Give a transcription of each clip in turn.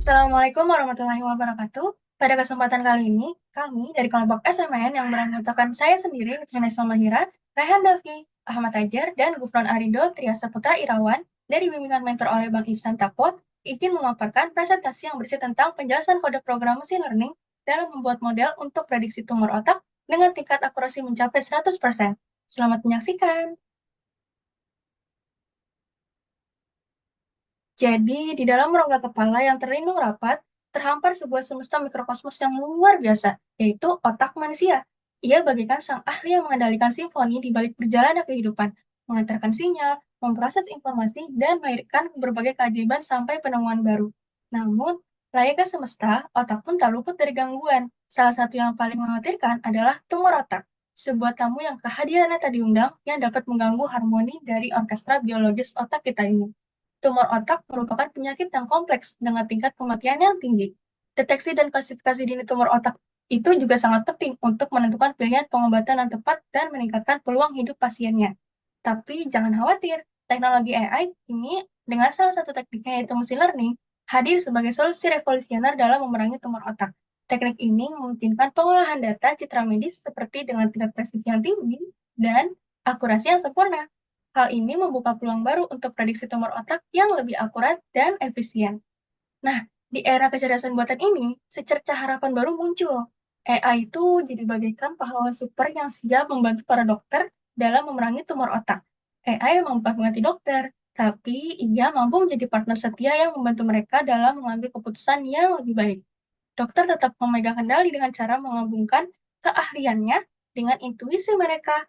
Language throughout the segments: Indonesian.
Assalamualaikum warahmatullahi wabarakatuh. Pada kesempatan kali ini, kami dari kelompok SMN yang beranggotakan saya sendiri, Nusrinesa Mahira, Rehan Davi, Ahmad Ajar, dan Gufron Arido Triasa Putra Irawan dari bimbingan mentor oleh Bang Ihsan Tapot, ingin memaparkan presentasi yang bersih tentang penjelasan kode program machine learning dalam membuat model untuk prediksi tumor otak dengan tingkat akurasi mencapai 100%. Selamat menyaksikan. Jadi, di dalam rongga kepala yang terlindung rapat, terhampar sebuah semesta mikrokosmos yang luar biasa, yaitu otak manusia. Ia bagaikan sang ahli yang mengendalikan simfoni di balik perjalanan kehidupan, mengantarkan sinyal, memproses informasi, dan melahirkan berbagai keajaiban sampai penemuan baru. Namun, layaknya semesta, otak pun tak luput dari gangguan. Salah satu yang paling mengkhawatirkan adalah tumor otak, sebuah tamu yang kehadirannya tak diundang yang dapat mengganggu harmoni dari orkestra biologis otak kita ini. Tumor otak merupakan penyakit yang kompleks dengan tingkat kematian yang tinggi. Deteksi dan klasifikasi dini tumor otak itu juga sangat penting untuk menentukan pilihan pengobatan yang tepat dan meningkatkan peluang hidup pasiennya. Tapi jangan khawatir, teknologi AI ini dengan salah satu tekniknya yaitu machine learning hadir sebagai solusi revolusioner dalam memerangi tumor otak. Teknik ini memungkinkan pengolahan data citra medis seperti dengan tingkat presisi yang tinggi dan akurasi yang sempurna. Hal ini membuka peluang baru untuk prediksi tumor otak yang lebih akurat dan efisien. Nah, di era kecerdasan buatan ini, secerca harapan baru muncul. AI itu jadi bagaikan pahlawan super yang siap membantu para dokter dalam memerangi tumor otak. AI memang bukan mengganti dokter, tapi ia mampu menjadi partner setia yang membantu mereka dalam mengambil keputusan yang lebih baik. Dokter tetap memegang kendali dengan cara menggabungkan keahliannya dengan intuisi mereka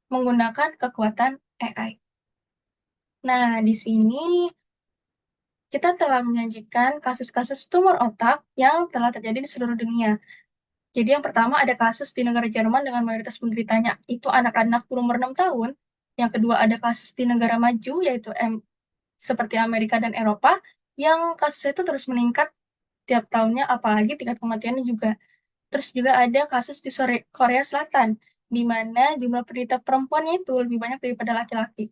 menggunakan kekuatan AI. Nah, di sini kita telah menyajikan kasus-kasus tumor otak yang telah terjadi di seluruh dunia. Jadi yang pertama ada kasus di negara Jerman dengan mayoritas penderitanya itu anak-anak berumur 6 tahun. Yang kedua ada kasus di negara maju yaitu seperti Amerika dan Eropa yang kasusnya itu terus meningkat tiap tahunnya apalagi tingkat kematiannya juga. Terus juga ada kasus di Korea Selatan di mana jumlah penderita perempuannya itu lebih banyak daripada laki-laki.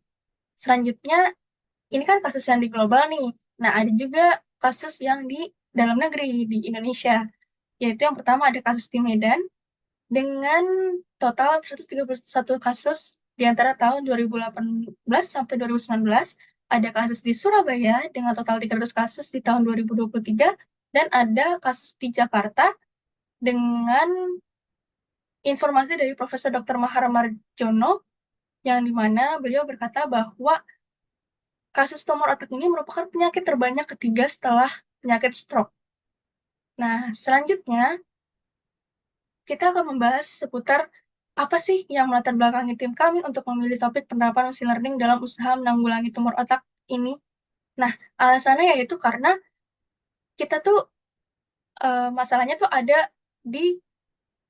Selanjutnya ini kan kasus yang di global nih. Nah, ada juga kasus yang di dalam negeri, di Indonesia. Yaitu yang pertama ada kasus di Medan, dengan total 131 kasus di antara tahun 2018 sampai 2019. Ada kasus di Surabaya dengan total 300 kasus di tahun 2023. Dan ada kasus di Jakarta dengan informasi dari Profesor Dr. Mahar Marjono, yang dimana beliau berkata bahwa kasus tumor otak ini merupakan penyakit terbanyak ketiga setelah penyakit stroke. Nah, selanjutnya kita akan membahas seputar apa sih yang melatar belakangi tim kami untuk memilih topik penerapan machine learning dalam usaha menanggulangi tumor otak ini. Nah, alasannya yaitu karena kita tuh masalahnya tuh ada di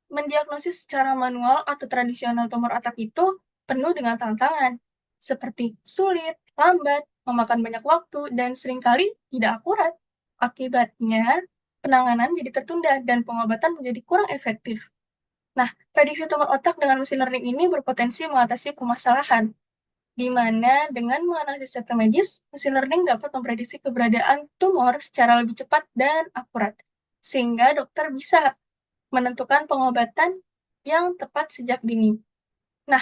mendiagnosis secara manual atau tradisional tumor otak itu penuh dengan tantangan, seperti sulit, lambat, memakan banyak waktu, dan seringkali tidak akurat. Akibatnya, penanganan jadi tertunda dan pengobatan menjadi kurang efektif. Nah, prediksi tumor otak dengan machine learning ini berpotensi mengatasi permasalahan, di mana dengan menganalisis data medis, machine learning dapat memprediksi keberadaan tumor secara lebih cepat dan akurat, sehingga dokter bisa menentukan pengobatan yang tepat sejak dini. Nah,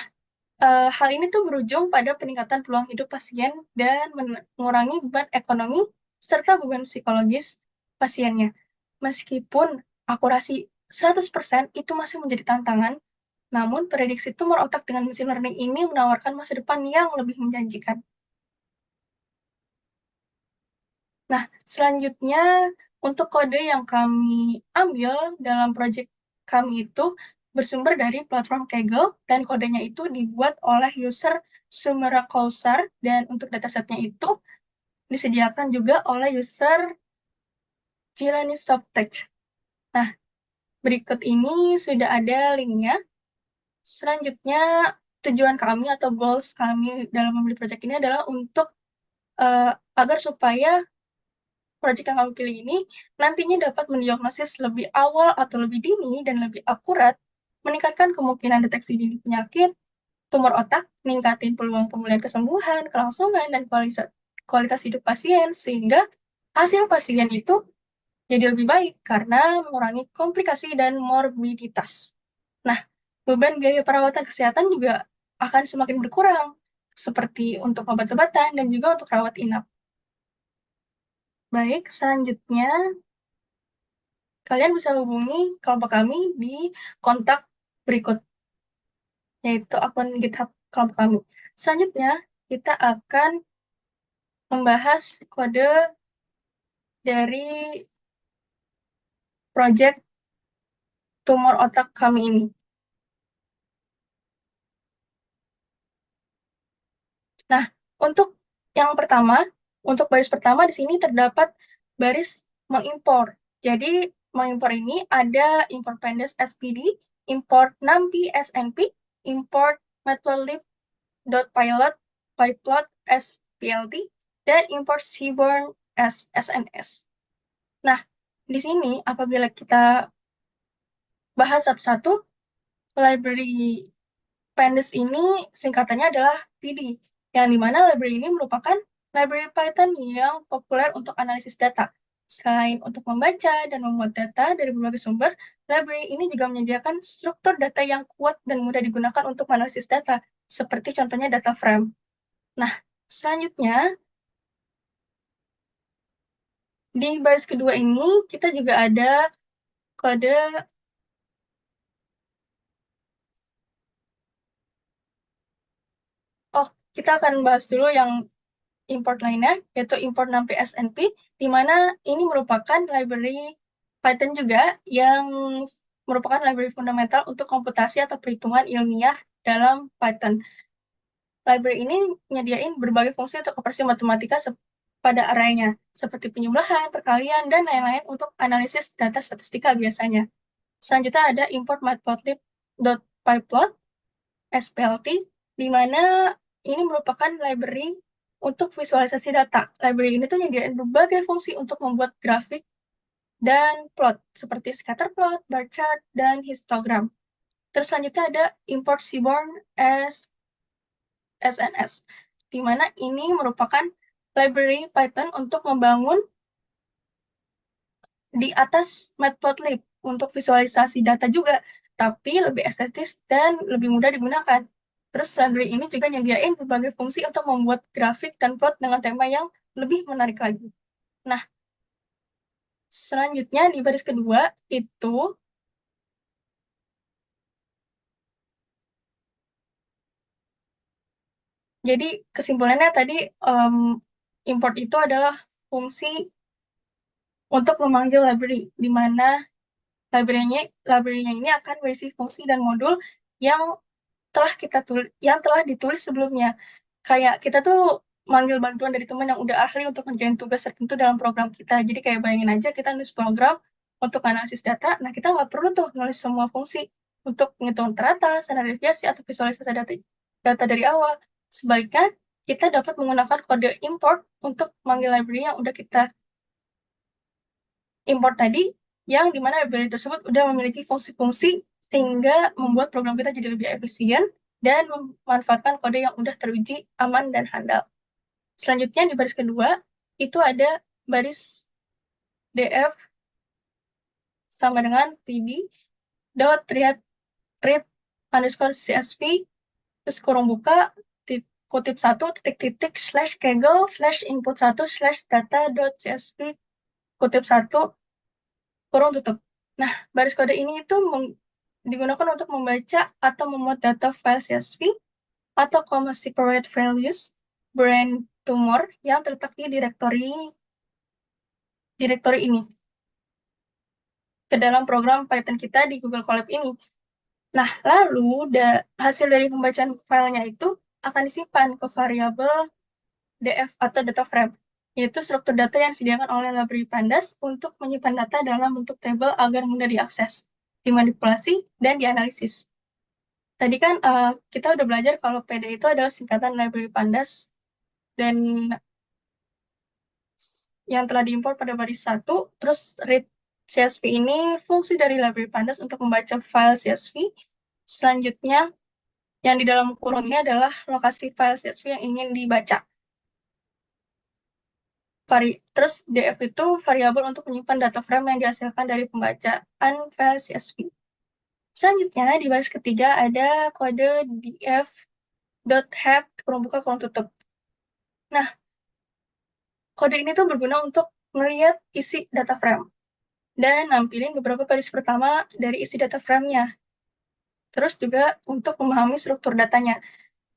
hal ini tuh berujung pada peningkatan peluang hidup pasien dan mengurangi beban ekonomi serta beban psikologis pasiennya. Meskipun akurasi 100% itu masih menjadi tantangan, namun prediksi tumor otak dengan machine learning ini menawarkan masa depan yang lebih menjanjikan. Nah, selanjutnya untuk kode yang kami ambil dalam proyek kami itu bersumber dari platform Kaggle dan kodenya itu dibuat oleh user Sumera Kausar dan untuk datasetnya itu disediakan juga oleh user Jilani Softech. Nah, berikut ini sudah ada linknya. Selanjutnya, tujuan kami atau goals kami dalam memilih proyek ini adalah untuk uh, agar supaya proyek yang kami pilih ini nantinya dapat mendiagnosis lebih awal atau lebih dini dan lebih akurat, meningkatkan kemungkinan deteksi dini penyakit, tumor otak, meningkatkan peluang pemulihan kesembuhan, kelangsungan, dan kualitas hidup pasien, sehingga hasil pasien itu jadi lebih baik karena mengurangi komplikasi dan morbiditas. Nah, beban biaya perawatan kesehatan juga akan semakin berkurang, seperti untuk obat-obatan dan juga untuk rawat inap. Baik, selanjutnya kalian bisa hubungi kelompok kami di kontak berikut, yaitu akun GitHub kelompok kami. Selanjutnya, kita akan membahas kode dari proyek tumor otak kami ini. Nah, untuk yang pertama, untuk baris pertama di sini terdapat baris mengimpor. Jadi, mengimpor ini ada import pandas SPD, import NumPy SNP, import matplotlib.pilot, pyplot SPLT, dan import seaborn SNS. Nah, di sini apabila kita bahas satu-satu, library pandas ini singkatannya adalah PD, yang dimana library ini merupakan library Python yang populer untuk analisis data. Selain untuk membaca dan memuat data dari berbagai sumber, library ini juga menyediakan struktur data yang kuat dan mudah digunakan untuk menganalisis data, seperti contohnya data frame. Nah, selanjutnya, di baris kedua ini, kita juga ada kode, kita akan bahas dulu yang import lainnya, yaitu import NumPy SNP, di mana ini merupakan library Python juga yang merupakan library fundamental untuk komputasi atau perhitungan ilmiah dalam Python. Library ini menyediain berbagai fungsi untuk operasi matematika pada arraynya, seperti penyembelahan, perkalian, dan lain-lain untuk analisis data statistika biasanya. Selanjutnya ada import matplotlib.pyplot, SPLT, di mana ini merupakan library untuk visualisasi data. Library ini tuh nyediain berbagai fungsi untuk membuat grafik dan plot, seperti scatter plot, bar chart, dan histogram. Terus selanjutnya ada import seaborn as SNS, di mana ini merupakan library Python untuk membangun di atas matplotlib untuk visualisasi data juga, tapi lebih estetis dan lebih mudah digunakan. Terus library ini juga nyediain berbagai fungsi untuk membuat grafik dan plot dengan tema yang lebih menarik lagi. Nah, selanjutnya di baris kedua itu, jadi kesimpulannya tadi import itu adalah fungsi untuk memanggil library, di mana library-nya ini akan berisi fungsi dan modul yang telah ditulis sebelumnya. Kayak kita tuh manggil bantuan dari teman yang udah ahli untuk ngerjain tugas tertentu dalam program kita. Jadi kayak bayangin aja kita nulis program untuk analisis data, nah kita nggak perlu tuh nulis semua fungsi untuk menghitung teratas, standar deviasi, atau visualisasi data dari awal. Sebaliknya, kita dapat menggunakan kode import untuk manggil library yang udah kita import tadi, yang dimana library tersebut udah memiliki fungsi-fungsi sehingga membuat program kita jadi lebih efisien dan memanfaatkan kode yang udah teruji, aman, dan handal. Selanjutnya di baris kedua, itu ada baris df sama dengan pd dot read underscore csv, terus kurung buka, kutip 1 titik slash kaggle slash input 1 slash data dot csv kutip 1 kurung tutup. Nah, baris kode ini itu digunakan untuk membaca atau memuat data file CSV atau comma separate values brain tumor yang terletak di direktori ini ke dalam program Python kita di Google Colab ini. Nah, lalu hasil dari pembacaan filenya itu akan disimpan ke variabel df atau data frame, yaitu struktur data yang disediakan oleh library pandas untuk menyimpan data dalam bentuk tabel agar mudah diakses, dimanipulasi, dan dianalisis. Tadi kan kita udah belajar kalau PD itu adalah singkatan library pandas, dan yang telah diimpor pada baris 1, terus read CSV ini fungsi dari library pandas untuk membaca file CSV. Selanjutnya, yang di dalam kurung ini adalah lokasi file CSV yang ingin dibaca. Terus DF itu variabel untuk menyimpan data frame yang dihasilkan dari pembacaan file CSV. Selanjutnya, di baris ketiga ada kode df.head kurung buka kurung tutup. Nah, kode ini tuh berguna untuk melihat isi data frame dan nampilin beberapa baris pertama dari isi data frame-nya. Terus juga untuk memahami struktur datanya,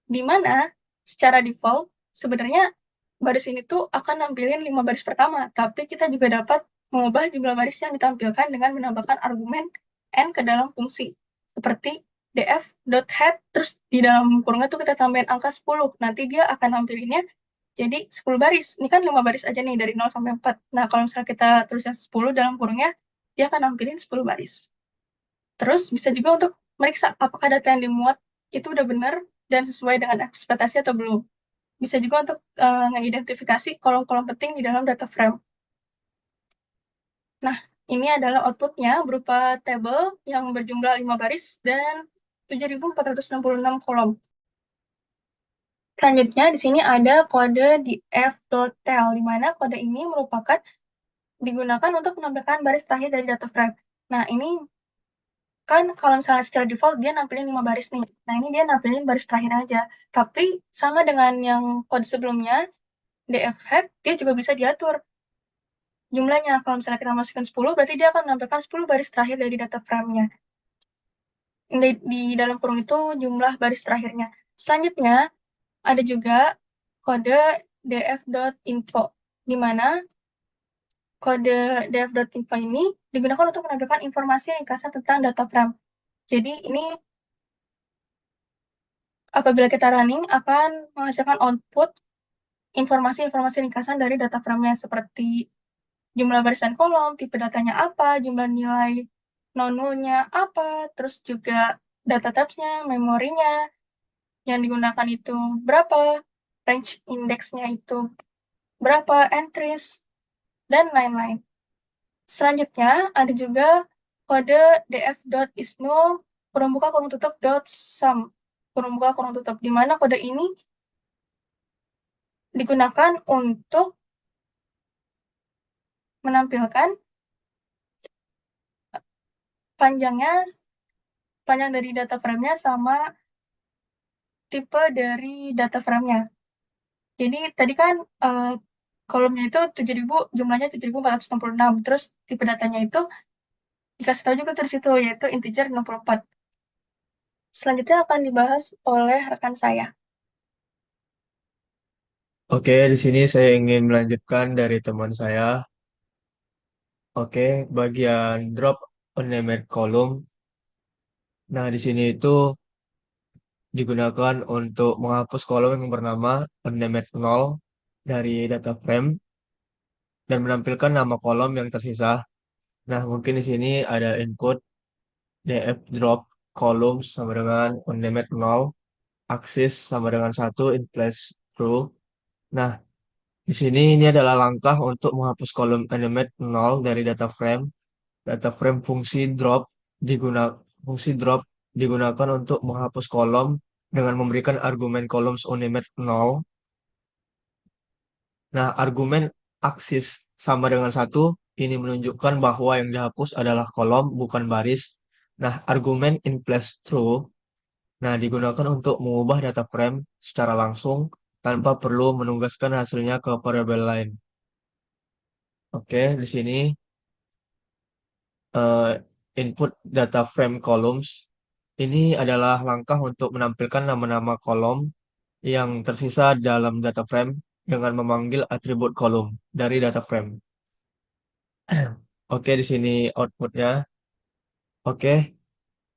di mana secara default sebenarnya baris ini tuh akan nampilin 5 baris pertama, tapi kita juga dapat mengubah jumlah baris yang ditampilkan dengan menambahkan argumen n ke dalam fungsi, seperti df.head, terus di dalam kurungnya tuh kita tambahin angka 10, nanti dia akan nampilinnya jadi 10 baris. Ini kan 5 baris aja nih dari 0 sampai 4. Nah, kalau misalnya kita tulisnya 10 dalam kurungnya, dia akan nampilin 10 baris. Terus bisa juga untuk meriksa apakah data yang dimuat itu udah benar dan sesuai dengan ekspektasi atau belum. Bisa juga untuk mengidentifikasi kolom-kolom penting di dalam data frame. Nah, ini adalah outputnya berupa tabel yang berjumlah 5 baris dan 7.466 kolom. Selanjutnya, di sini ada kode di f.tel, di mana kode ini merupakan digunakan untuk menampilkan baris terakhir dari data frame. Nah, ini kan kalau misalnya secara default dia nampilin 5 baris nih. Nah, ini dia nampilin baris terakhir aja. Tapi sama dengan yang kode sebelumnya, df head dia juga bisa diatur jumlahnya. Kalau misalnya kita masukin 10, berarti dia akan menampilkan 10 baris terakhir dari data frame-nya. Di dalam kurung itu jumlah baris terakhirnya. Selanjutnya, ada juga kode df.info, di mana kode df.info ini digunakan untuk menampilkan informasi yang ringkasan tentang data frame. Jadi ini apabila kita running akan menghasilkan output informasi-informasi ringkasan dari data frame-nya seperti jumlah baris dan kolom, tipe datanya apa, jumlah nilai non-null-nya apa, terus juga data types-nya, memorinya, yang digunakan itu berapa, range index-nya itu berapa, entries, dan lain-lain. Selanjutnya, ada juga kode df.isNull kurung buka kurung tutup .sum kurung buka kurung tutup, di mana kode ini digunakan untuk menampilkan panjangnya, panjang dari data frame-nya sama tipe dari data frame-nya. Jadi tadi kan kolomnya itu 7.000, jumlahnya 7.466. Terus tipe datanya itu dikasih tahu juga dari situ, yaitu integer 64. Selanjutnya akan dibahas oleh rekan saya. Oke, di sini saya ingin melanjutkan dari teman saya. Oke, bagian drop unnamed column. Nah, di sini itu digunakan untuk menghapus kolom yang bernama unnamed null dari data frame dan menampilkan nama kolom yang tersisa. Nah, mungkin di sini ada input df drop columns sama dengan unnamed null, axis sama dengan 1 in place true. Nah, di sini ini adalah langkah untuk menghapus kolom unnamed null dari data frame. Data frame fungsi drop digunakan untuk menghapus kolom dengan memberikan argumen columns unnamed null. Nah, argumen aksis sama dengan 1 ini menunjukkan bahwa yang dihapus adalah kolom bukan baris. Nah, argumen in place true digunakan untuk mengubah data frame secara langsung tanpa perlu menugaskan hasilnya ke variabel lain. Oke, di sini eh, input data frame columns. Ini adalah langkah untuk menampilkan nama-nama kolom yang tersisa dalam data frame dengan memanggil atribut kolom dari data frame. Oke, di sini outputnya. Oke,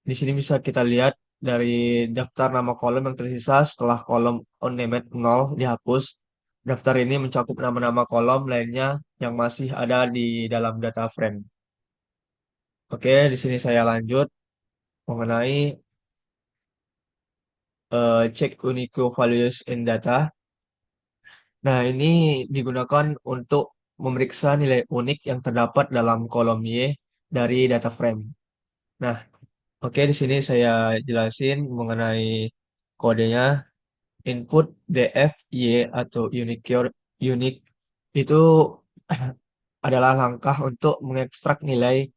di sini bisa kita lihat dari daftar nama kolom yang tersisa setelah kolom unnamed null dihapus. Daftar ini mencakup nama-nama kolom lainnya yang masih ada di dalam data frame. Oke, di sini saya lanjut mengenai check unique values in data. Nah, ini digunakan untuk memeriksa nilai unik yang terdapat dalam kolom Y dari data frame. Nah, oke, di sini saya jelasin mengenai kodenya. Input df y atau unique itu adalah langkah untuk mengekstrak nilai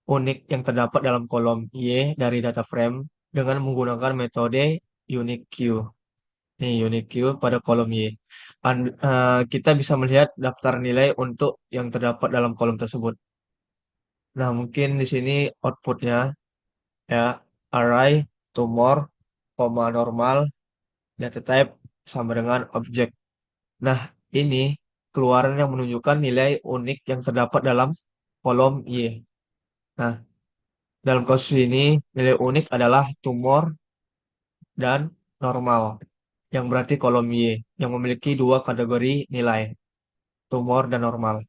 unik yang terdapat dalam kolom Y dari data frame dengan menggunakan metode unique queue. Nih, unique queue pada kolom Y. Kita bisa melihat daftar nilai untuk yang terdapat dalam kolom tersebut. Nah, mungkin di sini outputnya ya array, tumor, koma normal, data type sama dengan objek. Nah, ini keluaran yang menunjukkan nilai unik yang terdapat dalam kolom Y. Nah, dalam kasus ini, nilai unik adalah tumor dan normal, yang berarti kolom Y, yang memiliki dua kategori nilai, tumor dan normal.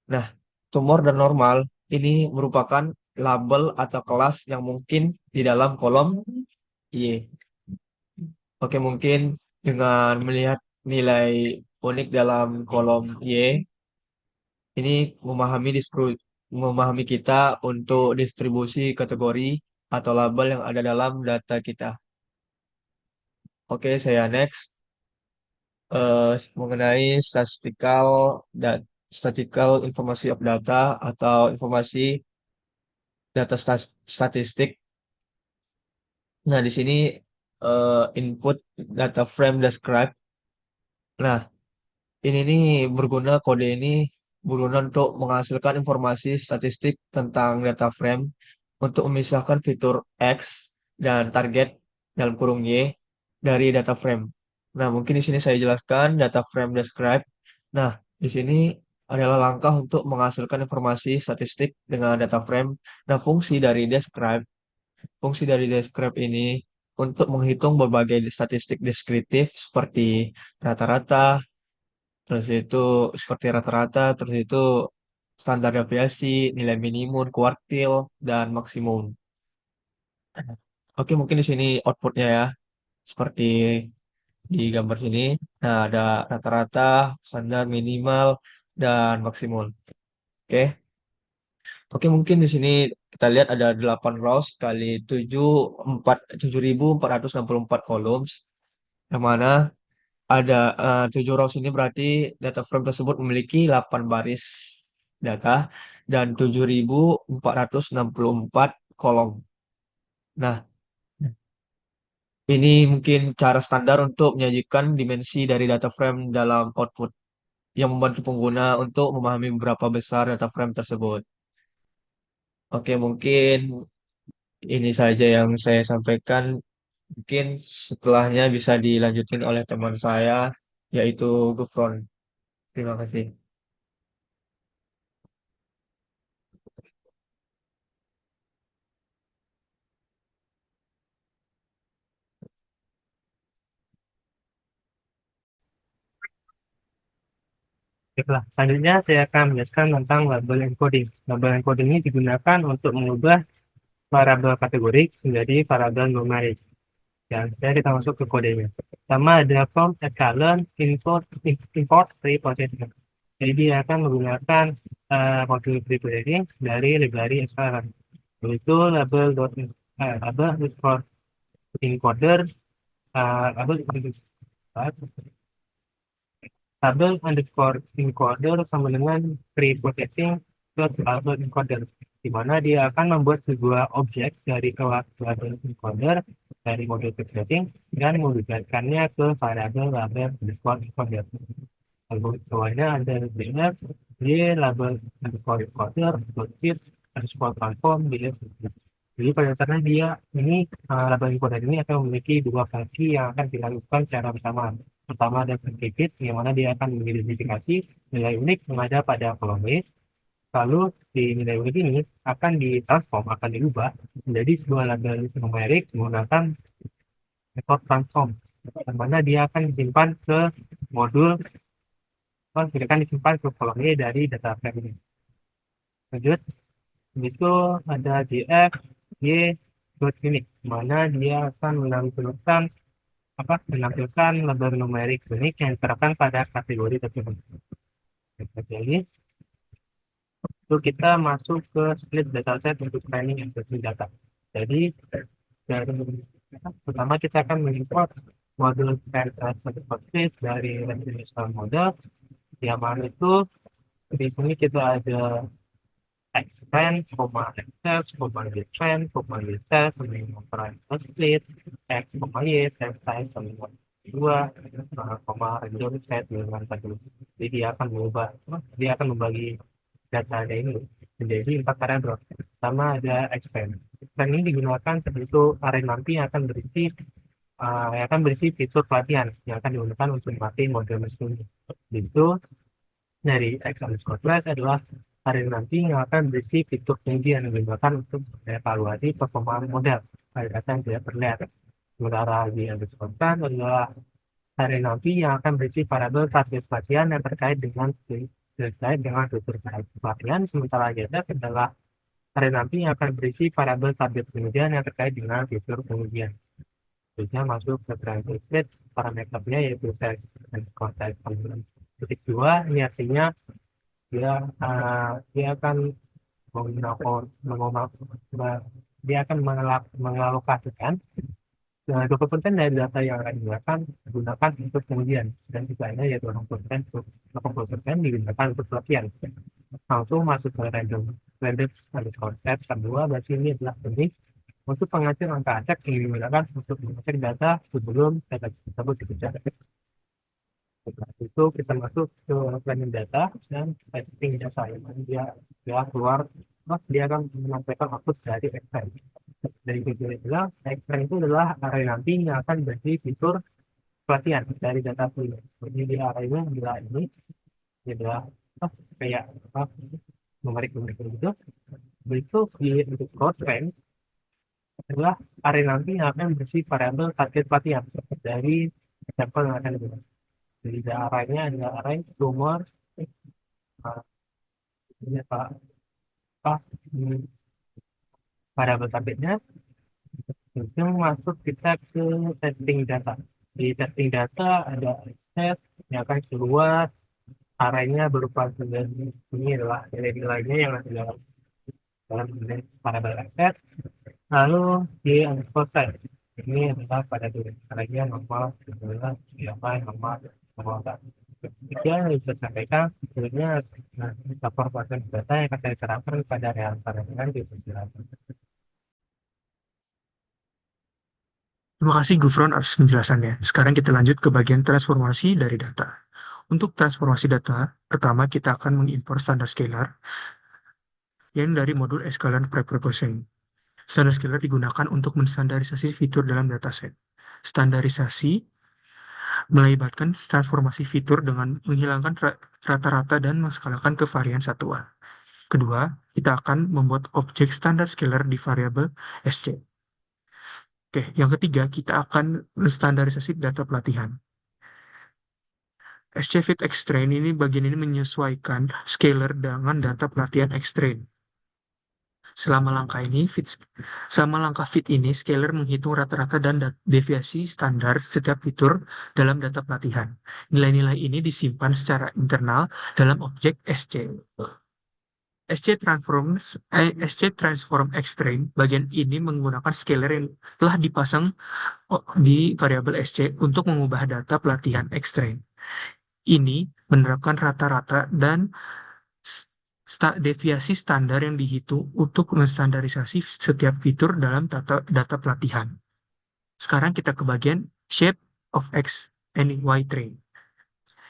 Nah, tumor dan normal ini merupakan label atau kelas yang mungkin di dalam kolom Y. Oke, mungkin dengan melihat nilai unik dalam kolom Y, ini memahami kita untuk distribusi kategori atau label yang ada dalam data kita. Oke, saya next. Mengenai statistical informasi of data atau informasi statistik. Nah, di sini input data frame describe. Nah, ini nih kode ini berguna untuk menghasilkan informasi statistik tentang data frame untuk memisahkan fitur X dan target dalam kurung Y dari data frame. Nah, mungkin di sini saya jelaskan data frame describe. Nah, di sini adalah langkah untuk menghasilkan informasi statistik dengan data frame. Nah, fungsi dari describe ini untuk menghitung berbagai statistik deskriptif seperti rata-rata, terus itu terus itu standar deviasi, nilai minimum, kuartil, dan maksimum. Oke, mungkin di sini outputnya ya, seperti di gambar sini. Nah, ada rata-rata, standar minimal, dan maksimum. Oke, oke mungkin di sini kita lihat ada 8 rows kali 7.464 columns, yang mana ada 7 rows ini berarti data frame tersebut memiliki 8 baris data dan 7.464 kolom. Nah, ini mungkin cara standar untuk menyajikan dimensi dari data frame dalam output yang membantu pengguna untuk memahami berapa besar data frame tersebut. Oke, mungkin ini saja yang saya sampaikan. Mungkin setelahnya bisa dilanjutin oleh teman saya, yaitu Gufron. Terima kasih. Baiklah, selanjutnya saya akan menjelaskan tentang label encoding. Label encoding ini digunakan untuk mengubah variabel kategorik menjadi variabel numerik. Dan saya kita masuk ke kodenya. Pertama ada from colon import preprocessing. Jadi dia akan menggunakan modul preprocessing dari library Scala. Yaitu label underscore encoder label tabel underscore encoder sama dengan preprocessing dot label encoder, di mana dia akan membuat sebuah objek dari kelas label encoder dari modul preprocessing dan menggunakannya ke variabel label underscore encoder. Lalu bawahnya ada df d label underscore encoder dot zip underscore transform df. Jadi pada dasarnya dia ini label encoder ini akan memiliki dua fungsi yang akan dilakukan secara bersamaan. Pertama ada predicate, yang mana dia akan mengidentifikasi nilai unik yang ada pada kolom Y. Lalu di nilai unik ini akan ditransform, akan diubah menjadi sebuah label numerik menggunakan metode transform, yang mana dia akan disimpan ke modul, dia akan disimpan ke kolom Y dari data frame ini. Lanjut, itu ada jf y dot unique, mana dia akan menampilkan label numerik unik yang diterapkan pada kategori tersebut. Jadi, itu kita masuk ke split dataset untuk training and training data. Jadi, dari pertama kita akan mengimport modul split dari relational model. Yang mana itu di sini kita ada X-trend, X-test, Y-trend, Y-test, price split, X, Y, set size, dua, random set dengan tadi. Jadi dia akan membagi datanya ini menjadi 4 variabel. Pertama ada X-trend. X-trend ini digunakan sebagai array nanti yang akan berisi fitur pelatihan yang akan digunakan untuk melatih model mesin. Itu dari X underscore class adalah hari nanti yang akan berisi fitur tinggi yang digunakan untuk evaluasi performa model pada data yang tidak terlihat. Sementara di underscore class adalah hari nanti yang akan berisi variabel target pelatihan yang terkait dengan fitur pelatihan. Sementara J adalah hari nanti yang akan berisi variabel target pengujian yang terkait dengan fitur pengujian. Selanjutnya masuk ke transit state, parameternya yaitu size dan size komponen. Titik 2 ini artinya dia akan dia akan mengalokasikan 20% dari data yang akan digunakan untuk pengujian, dan sisanya yaitu 80% digunakan untuk pelatihan. Langsung masuk ke random underscore set kedua, berarti ini adalah jenis untuk pengacir angka acak yang digunakan untuk mengecek data sebelum data tersebut dikejar. Setelah itu kita masuk ke planning data dan testing data, yang dia keluar, dia akan menampilkan output dari Excel. Dari fitur itu, Excel itu adalah array nanti yang akan berisi fitur pelatihan dari data pool. Jadi di arraynya adalah ini adalah kayak menarik begitu. Begitu di underscore trend adalah array nanti yang akan berisi variabel target pelatihan dari sampel yang akan digunakan. Jadi arraynya adalah array nomor ini variabel targetnya. Itu masuk kita ke testing data. Di testing data ada access yang akan keluar arraynya berupa ini adalah nilai-nilainya yang ada dalam variabel access. Lalu di underscore size ini adalah pada arraynya normal, normal. Jika bisa sampaikan, sebenarnya lapor pasien data yang akan saya serahkan pada real dengan di penjelasan. Terima kasih Gufron atas penjelasannya. Sekarang kita lanjut ke bagian transformasi dari data. Untuk transformasi data, pertama kita akan mengimpor standar scalar yang dari modul scalar preprocessing. Standar scalar digunakan untuk menstandarisasi fitur dalam dataset. Standarisasi melibatkan transformasi fitur dengan menghilangkan rata-rata dan menskalakan ke varian satuan. Kedua, kita akan membuat objek standar scalar di variabel SC. Oke, yang ketiga, kita akan menstandarisasi data pelatihan. SCFit Xtrain ini bagian ini menyesuaikan scalar dengan data pelatihan Xtrain. Selama langkah fit ini, scalar menghitung rata-rata dan deviasi standar setiap fitur dalam data pelatihan. Nilai-nilai ini disimpan secara internal dalam objek SC. SC Transform Xtrain bagian ini menggunakan scalar yang telah dipasang di variabel SC untuk mengubah data pelatihan Xtrain. Ini menerapkan rata-rata dan deviasi standar yang dihitung untuk menstandarisasi setiap fitur dalam data pelatihan. Sekarang kita ke bagian shape of X and Y train.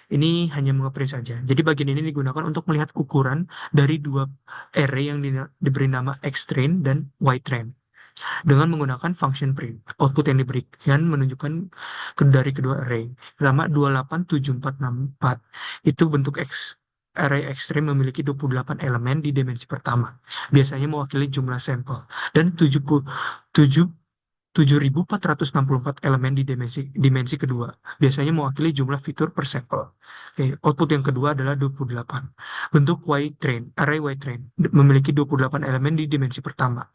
Ini hanya mengeprint saja. Jadi bagian ini digunakan untuk melihat ukuran dari dua array yang diberi nama X train dan Y train. Dengan menggunakan function print, output yang diberikan menunjukkan dari kedua array. Pertama 287464 itu bentuk array X-train memiliki 28 elemen di dimensi pertama, biasanya mewakili jumlah sampel, dan 7.464 elemen di dimensi kedua, biasanya mewakili jumlah fitur per sampel. Oke, output yang kedua adalah 28. Bentuk Y-train, array Y-train memiliki 28 elemen di dimensi pertama.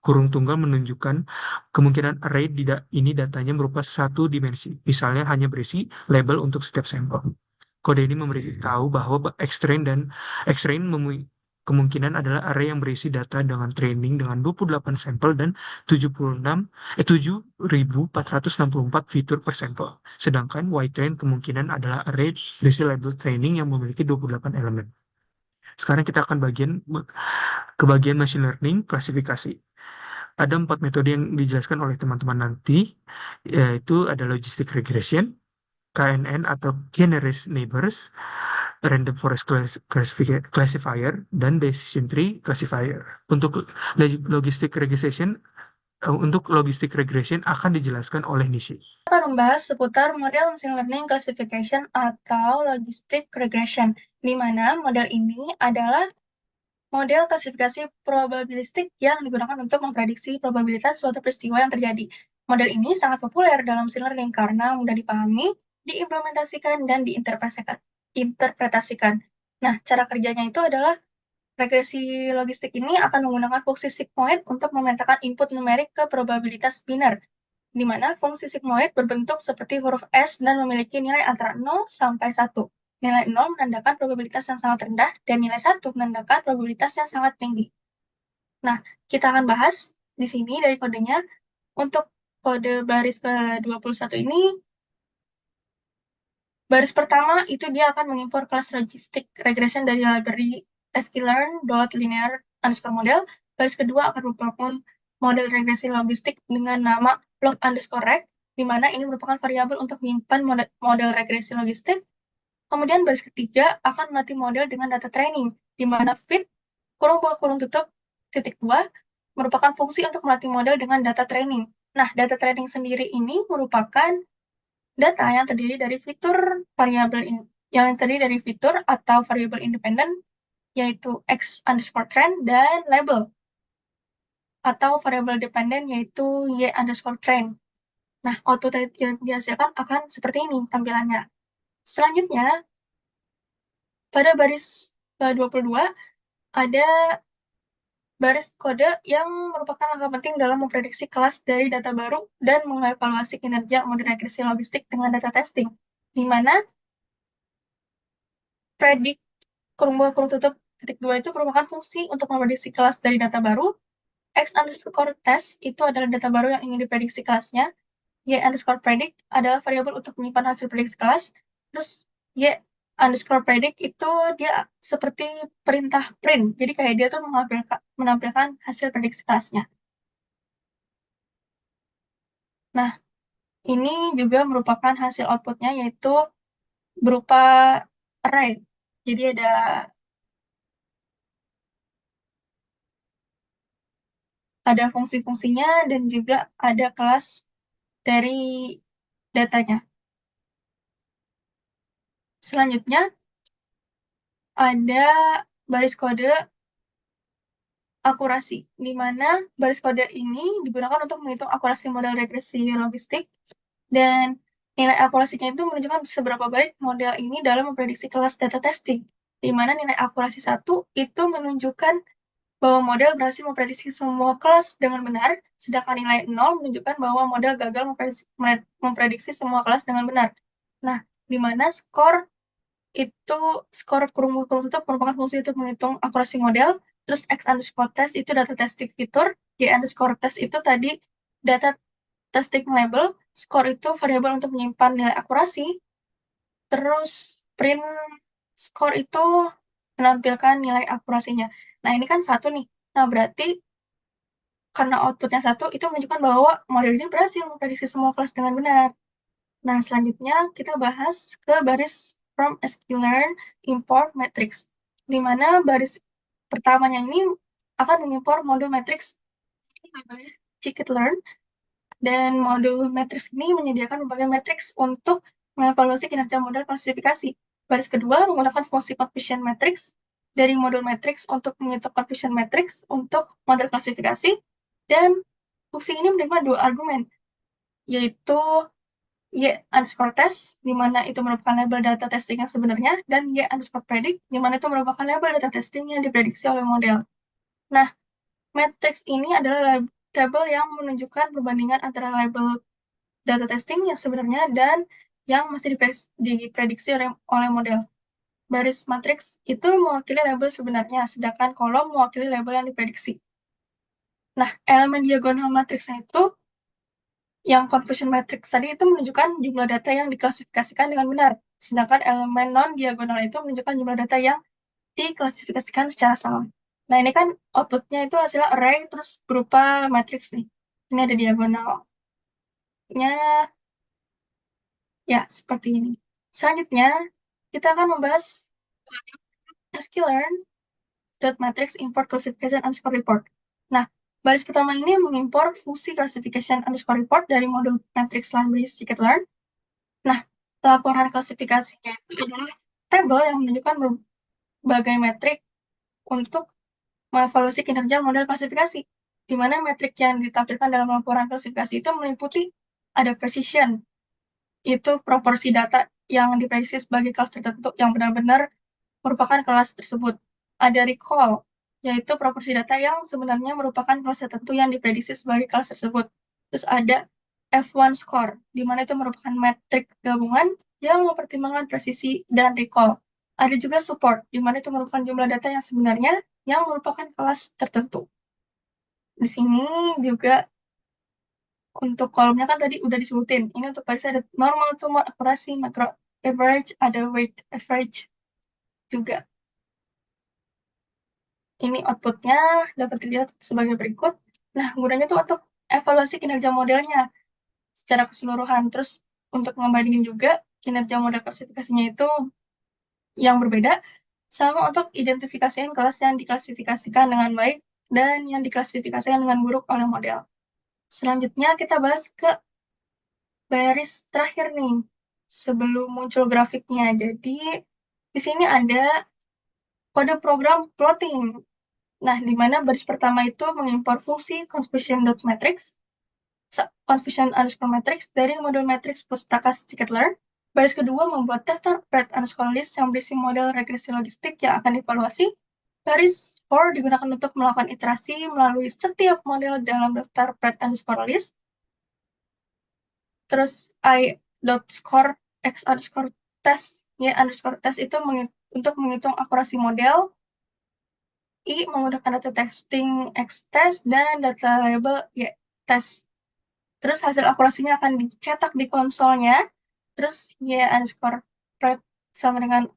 Kurung tunggal menunjukkan kemungkinan array ini datanya berupa satu dimensi, misalnya hanya berisi label untuk setiap sampel. Kode ini memberitahu bahwa Xtrain kemungkinan adalah array yang berisi data dengan training dengan 28 sampel dan 7.464 fitur per sampel. Sedangkan Y-train kemungkinan adalah array berisi label training yang memiliki 28 elemen. Sekarang kita akan ke bagian machine learning klasifikasi. Ada 4 metode yang dijelaskan oleh teman-teman nanti, yaitu ada logistic regression, KNN atau K-nearest neighbors, random forest classifier, dan decision tree classifier. Untuk logistic regression akan dijelaskan oleh Nisi. Kita akan membahas seputar model machine learning classification atau logistic regression, di mana model ini adalah model klasifikasi probabilistik yang digunakan untuk memprediksi probabilitas suatu peristiwa yang terjadi. Model ini sangat populer dalam machine learning karena mudah dipahami, diimplementasikan, dan diinterpretasikan. Nah, cara kerjanya itu adalah regresi logistik ini akan menggunakan fungsi sigmoid untuk memetakan input numerik ke probabilitas biner, di mana fungsi sigmoid berbentuk seperti huruf S dan memiliki nilai antara 0 sampai 1. Nilai 0 menandakan probabilitas yang sangat rendah, dan nilai 1 menandakan probabilitas yang sangat tinggi. Nah, kita akan bahas di sini dari kodenya. Untuk kode baris ke-21 ini, baris pertama itu dia akan mengimpor kelas logistic regression dari library sklearn.linear_model. Baris kedua akan membangun model regresi logistik dengan nama log_reg, di mana ini merupakan variabel untuk menyimpan model regresi logistik. Kemudian baris ketiga akan melatih model dengan data training, di mana fit kurung buka kurung tutup titik 2 merupakan fungsi untuk melatih model dengan data training. Nah, data training sendiri ini merupakan data yang terdiri dari fitur atau variabel independen, yaitu x_train dan label, atau variabel dependen yaitu y_train. Nah, output yang dihasilkan akan seperti ini tampilannya. Selanjutnya, pada baris ke-22 ada baris kode yang merupakan langkah penting dalam memprediksi kelas dari data baru dan mengevaluasi kinerja model regresi logistik dengan data testing, di mana predik kurung buka kurung tutup titik 2 itu merupakan fungsi untuk memprediksi kelas dari data baru. X_test itu adalah data baru yang ingin diprediksi kelasnya. Y_predict adalah variabel untuk menyimpan hasil prediksi kelas. Terus Y_predict itu dia seperti perintah print. Jadi kayak dia tuh menampilkan hasil prediksi kelasnya. Nah, ini juga merupakan hasil outputnya, yaitu berupa array. Jadi ada fungsi-fungsinya dan juga ada kelas dari datanya. Selanjutnya, ada baris kode akurasi, di mana baris kode ini digunakan untuk menghitung akurasi model regresi logistik, dan nilai akurasinya itu menunjukkan seberapa baik model ini dalam memprediksi kelas data testing, di mana nilai akurasi 1 itu menunjukkan bahwa model berhasil memprediksi semua kelas dengan benar, sedangkan nilai 0 menunjukkan bahwa model gagal memprediksi semua kelas dengan benar. Nah, di mana skor kurung tutup merupakan fungsi untuk menghitung akurasi model, terus x_test itu data testing fitur, y_test itu tadi data testing label, skor itu variabel untuk menyimpan nilai akurasi, terus print skor itu menampilkan nilai akurasinya. Nah, ini kan 1 nih. Nah, berarti karena outputnya 1, itu menunjukkan bahwa model ini berhasil memprediksi semua kelas dengan benar. Nah, selanjutnya kita bahas ke baris from sklearn import matrix, di mana baris pertamanya ini akan mengimpor modul matrix namanya scikit-learn, dan modul matrix ini menyediakan berbagai matrix untuk mengevaluasi kinerja model klasifikasi. Baris kedua menggunakan fungsi coefficient matrix dari modul matrix untuk menghitung coefficient matrix untuk model klasifikasi, dan fungsi ini menerima 2 argumen, yaitu y_test, di mana itu merupakan label data testing yang sebenarnya, dan y_predict, di mana itu merupakan label data testing yang diprediksi oleh model. Nah, matrix ini adalah tabel yang menunjukkan perbandingan antara label data testing yang sebenarnya dan yang masih diprediksi oleh model. Baris matriks itu mewakili label sebenarnya, sedangkan kolom mewakili label yang diprediksi. Nah, elemen diagonal matriksnya itu, yang confusion matrix tadi itu menunjukkan jumlah data yang diklasifikasikan dengan benar, sedangkan elemen non-diagonal itu menunjukkan jumlah data yang diklasifikasikan secara salah. Nah, ini kan outputnya itu hasilnya array, terus berupa matriks nih. Ini ada diagonalnya, ya, seperti ini. Selanjutnya, kita akan membahas sklearn.matrix import classification underscore report. Nah, baris pertama ini mengimpor fungsi classification underscore report dari modul matrix library scikit-learn. Nah, laporan klasifikasinya itu adalah tabel yang menunjukkan berbagai metrik untuk mengevaluasi kinerja model klasifikasi, di mana metrik yang ditampilkan dalam laporan klasifikasi itu meliputi ada precision, itu proporsi data yang diprediksi sebagai kelas tertentu yang benar-benar merupakan kelas tersebut. Ada recall, yaitu proporsi data yang sebenarnya merupakan kelas tertentu yang diprediksi sebagai kelas tersebut. Terus ada F1 score, di mana itu merupakan metrik gabungan yang mempertimbangkan presisi dan recall. Ada juga support, di mana itu merupakan jumlah data yang sebenarnya yang merupakan kelas tertentu. Di sini juga untuk kolomnya kan tadi udah disebutin. Ini untuk baris ada normal, tumor, akurasi, macro average, ada weight average juga. Ini outputnya dapat dilihat sebagai berikut. Nah, gunanya tuh untuk evaluasi kinerja modelnya secara keseluruhan. Terus untuk membandingin juga kinerja model klasifikasinya itu yang berbeda, sama untuk identifikasiin kelas yang diklasifikasikan dengan baik dan yang diklasifikasikan dengan buruk oleh model. Selanjutnya kita bahas ke baris terakhir nih, sebelum muncul grafiknya. Jadi, di sini ada kode program plotting. Nah, di mana baris pertama itu mengimpor fungsi confusion.matrix, confusion underscore matrix dari modul matrix pustaka scikit-learn. Baris kedua membuat daftar pred underscore list yang berisi model regresi logistik yang akan dievaluasi. Baris for digunakan untuk melakukan iterasi melalui setiap model dalam daftar pred underscore list. Terus i.score x underscore test, y underscore test itu untuk menghitung akurasi model. I menggunakan data testing X test dan data label Y test. Terus hasil akurasinya akan dicetak di konsolnya. Terus Y underscore pred sama dengan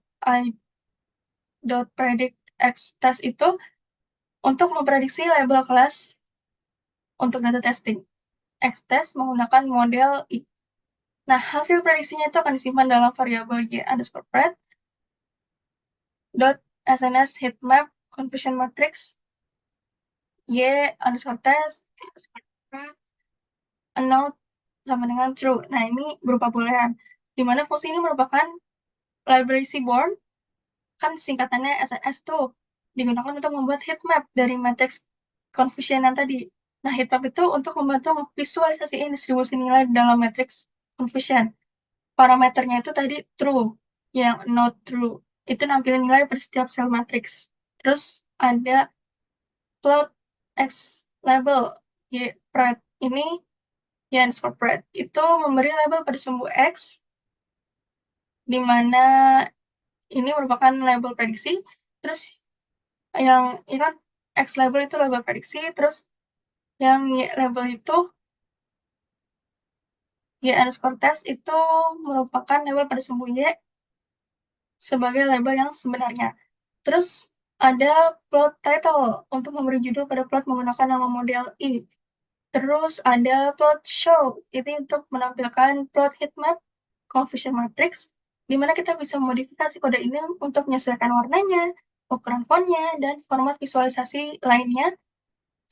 i.predict X test itu untuk memprediksi label kelas untuk data testing. X test menggunakan model I. Nah, hasil prediksinya itu akan disimpan dalam variabel Y underscore pred .sns heatmap confusion matrix Y underscore test unknown sama dengan true. Nah, ini berupa boolean. Di mana fungsi ini merupakan library seaborn, kan singkatannya SNS tuh, digunakan untuk membuat heatmap dari matrix confusion yang tadi. Nah, heatmap itu untuk membantu memvisualisasikan distribusi nilai dalam matrix confusion. Parameternya itu tadi true, yang not true. Itu nampilin nilai per setiap sel matrix. Terus ada plot X label, Y pred. Ini Y underscore pred. Itu memberi label pada sumbu X, di mana ini merupakan label prediksi. Terus yang ini kan X label itu label prediksi, terus yang Y label itu Y underscore test itu merupakan label pada sumbu Y sebagai label yang sebenarnya. Terus ada plot title untuk memberi judul pada plot menggunakan nama model I. Terus ada plot show, ini untuk menampilkan plot heatmap confusion matrix, di mana kita bisa memodifikasi kode ini untuk menyesuaikan warnanya, ukuran fontnya, dan format visualisasi lainnya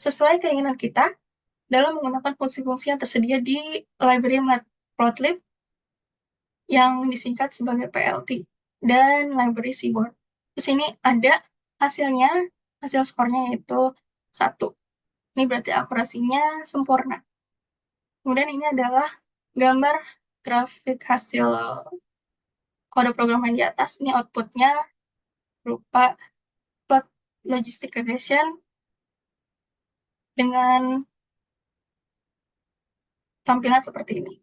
sesuai keinginan kita dalam menggunakan fungsi-fungsi yang tersedia di library matplotlib yang disingkat sebagai PLT dan library seaborn. Terus ini ada hasilnya, hasil skornya yaitu 1. Ini berarti akurasinya sempurna. Kemudian ini adalah gambar grafik hasil kode program yang di atas. Ini outputnya berupa plot logistic regression dengan tampilan seperti ini.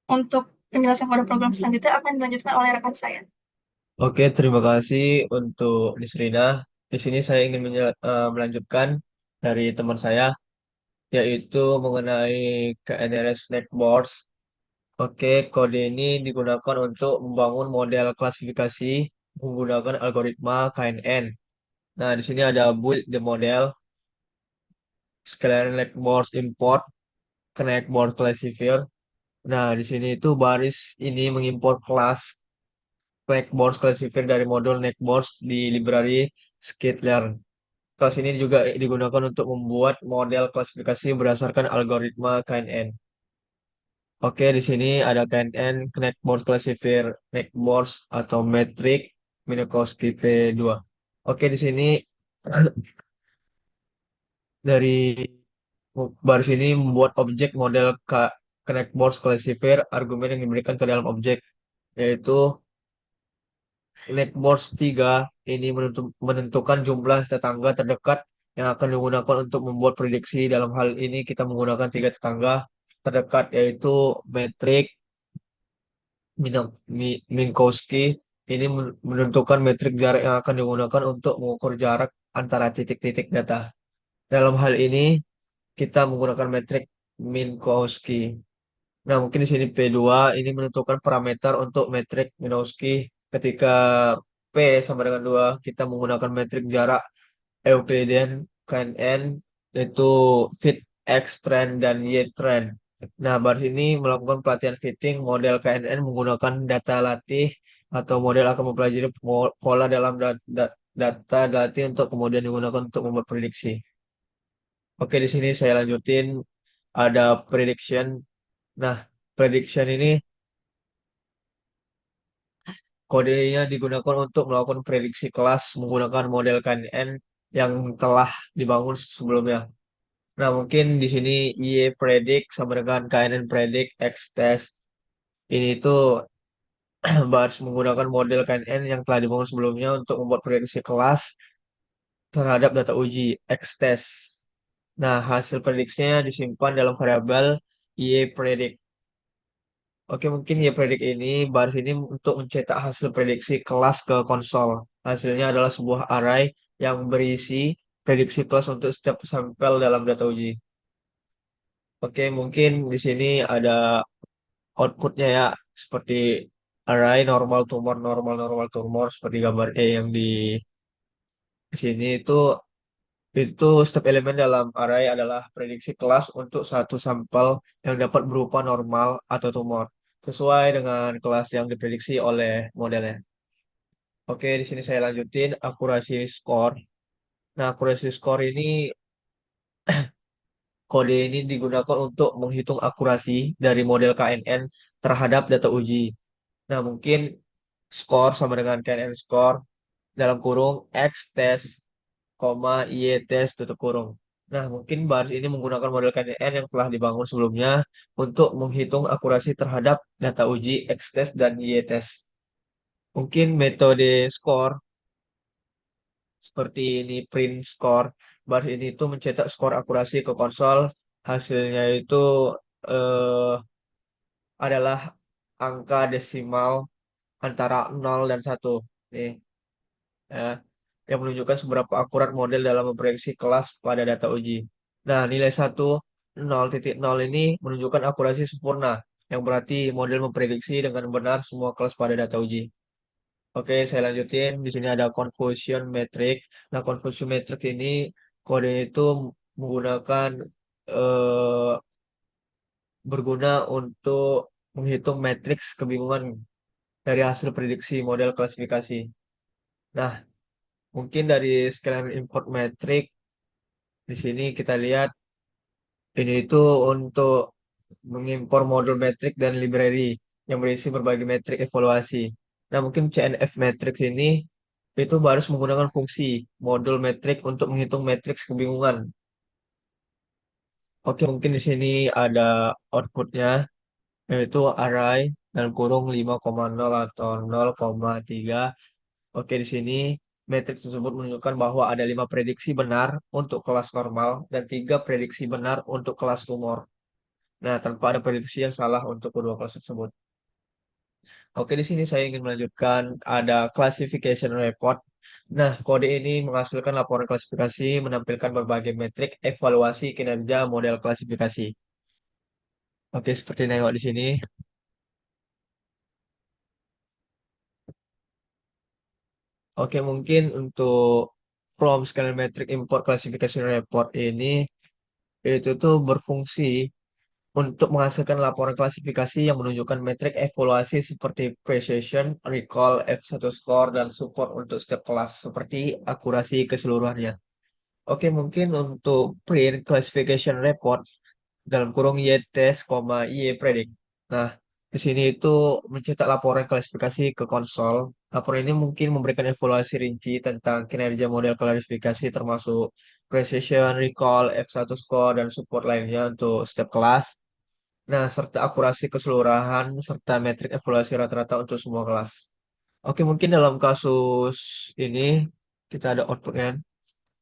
Untuk Penjelasan pada program selanjutnya akan dilanjutkan oleh rekan saya. Oke, terima kasih untuk Nisrina. Di sini saya ingin melanjutkan dari teman saya, yaitu mengenai KNRS Netboards. Oke, kode ini digunakan untuk membangun model klasifikasi menggunakan algoritma KNN. Nah, di sini ada build the model, sekalian Netboards import, Netboard classifier. Nah, di sini itu baris ini mengimpor kelas Netboards classifier dari modul Netboards di library scikit-learn. Kelas ini juga digunakan untuk membuat model klasifikasi berdasarkan algoritma KNN. Oke, di sini ada KNN, Netboards Classifier, Netboards atau Metric Minkowski P2. Oke, di sini dari baris ini membuat objek model Netboards Classifier, argumen yang diberikan ke dalam objek, yaitu Netboards 3 ini menentukan jumlah tetangga terdekat yang akan digunakan untuk membuat prediksi. Dalam hal ini kita menggunakan tiga tetangga terdekat, yaitu metrik Minkowski. Ini menentukan metrik jarak yang akan digunakan untuk mengukur jarak antara titik-titik data. Dalam hal ini kita menggunakan metrik Minkowski. Nah, mungkin di sini P2 ini menentukan parameter untuk metrik Minkowski. Ketika P sama dengan 2, kita menggunakan metrik jarak Euclidean KNN, yaitu fit X trend dan Y trend. Nah, baris ini melakukan pelatihan fitting model KNN menggunakan data latih atau model akan mempelajari pola dalam data latih untuk kemudian digunakan untuk membuat prediksi. Oke, di sini saya lanjutin ada prediction. Nah, prediction ini kodenya digunakan untuk melakukan prediksi kelas menggunakan model KNN yang telah dibangun sebelumnya. Nah, mungkin di sini Y predict sama dengan KNN predict X test. Ini tuh bahas menggunakan model KNN yang telah dibangun sebelumnya untuk membuat prediksi kelas terhadap data uji X test. Nah, hasil prediksinya disimpan dalam variabel Y predict. Oke, mungkin ya predik ini, baris ini untuk mencetak hasil prediksi kelas ke konsol. Hasilnya adalah sebuah array yang berisi prediksi kelas untuk setiap sampel dalam data uji. Oke, mungkin di sini ada outputnya ya, seperti array normal normal tumor seperti gambar E yang di sini itu setiap elemen dalam array adalah prediksi kelas untuk satu sampel yang dapat berupa normal atau tumor, sesuai dengan kelas yang diprediksi oleh modelnya. Oke, di sini saya lanjutin akurasi score. Nah, akurasi score ini, kode ini digunakan untuk menghitung akurasi dari model KNN terhadap data uji. Nah, mungkin score sama dengan KNN score dalam kurung X test, Y test tutup kurung. Nah, mungkin baris ini menggunakan model KNN yang telah dibangun sebelumnya untuk menghitung akurasi terhadap data uji X test dan Y test. Mungkin metode score seperti ini print score. Baris ini itu mencetak skor akurasi ke konsol. Hasilnya itu eh, adalah angka desimal antara 0 dan 1. Nih, ya, yang menunjukkan seberapa akurat model dalam memprediksi kelas pada data uji. Nah, nilai 1, 0,0 ini menunjukkan akurasi sempurna, yang berarti model memprediksi dengan benar semua kelas pada data uji. Oke, saya lanjutin. Di sini ada confusion metric. Nah, confusion metric ini kode itu menggunakan eh, berguna untuk menghitung matriks kebingungan dari hasil prediksi model klasifikasi. Nah, mungkin dari sekalian import metrik di sini kita lihat ini itu untuk mengimpor modul metrik dan library yang berisi berbagai metrik evaluasi. Nah, mungkin CNF matrix ini itu harus menggunakan fungsi modul metrik untuk menghitung matriks kebingungan. Oke, mungkin di sini ada outputnya, yaitu array dalam kurung 5,0 atau 0,3. Oke, di sini matriks tersebut menunjukkan bahwa ada 5 prediksi benar untuk kelas normal dan 3 prediksi benar untuk kelas tumor. Nah, tanpa ada prediksi yang salah untuk kedua kelas tersebut. Oke, di sini saya ingin melanjutkan ada classification report. Nah, kode ini menghasilkan laporan klasifikasi menampilkan berbagai metrik evaluasi kinerja model klasifikasi. Oke, seperti nengok di sini. Oke, mungkin untuk from scale metric import classification report ini itu tuh berfungsi untuk menghasilkan laporan klasifikasi yang menunjukkan metrik evaluasi seperti precision, recall, F1 score, dan support untuk setiap kelas seperti akurasi keseluruhannya. Oke, mungkin untuk print classification report dalam kurung Y-test, Y-predict. Nah, di sini itu mencetak laporan klasifikasi ke konsol. Laporan ini mungkin memberikan evaluasi rinci tentang kinerja model klasifikasi termasuk precision, recall, F1 score, dan support lainnya untuk setiap kelas. Nah, serta akurasi keseluruhan serta metrik evaluasi rata-rata untuk semua kelas. Oke, mungkin dalam kasus ini kita ada outputnya.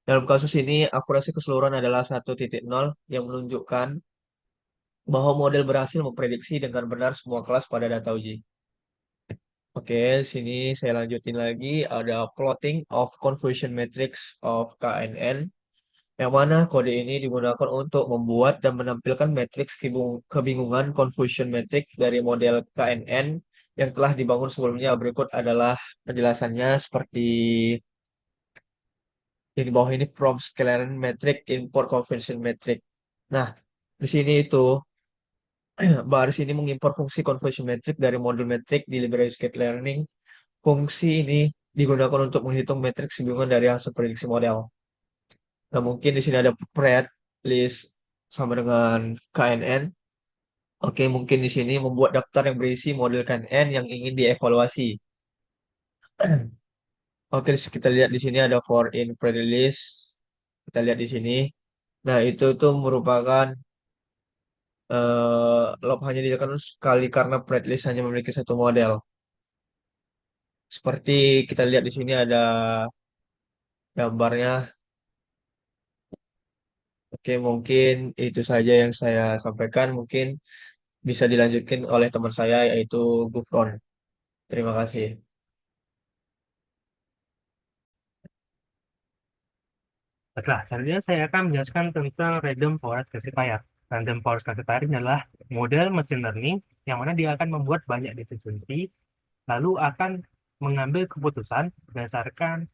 Dalam kasus ini, akurasi keseluruhan adalah 1.0 yang menunjukkan bahwa model berhasil memprediksi dengan benar semua kelas pada data uji. Oke, sini saya lanjutin lagi. Ada plotting of confusion matrix of KNN, yang mana kode ini digunakan untuk membuat dan menampilkan matriks kebingungan confusion matrix dari model KNN yang telah dibangun sebelumnya. Berikut adalah penjelasannya seperti yang di bawah ini from scalarian metric import confusion matrix. Nah, di sini itu baris ini mengimpor fungsi convolution metric dari modul metrik di library scikit-learning. Fungsi ini digunakan untuk menghitung metrik kebingungan dari hasil prediksi model. Nah, mungkin di sini ada pred, list, sama dengan KNN. Oke, mungkin di sini membuat daftar yang berisi model KNN yang ingin dievaluasi. Oke, kita lihat di sini ada for in pre-release. Kita lihat di sini. Nah, itu tuh merupakan log hanya dilakukan sekali karena predlist hanya memiliki satu model. Seperti kita lihat di sini ada gambarnya. Oke, mungkin itu saja yang saya sampaikan. Mungkin bisa dilanjutkan oleh teman saya yaitu Gufron. Terima kasih. Baiklah, selanjutnya saya akan menjelaskan tentang Random Forest Classifier. Random Forest Classifier adalah model machine learning yang mana dia akan membuat banyak decision tree, lalu akan mengambil keputusan berdasarkan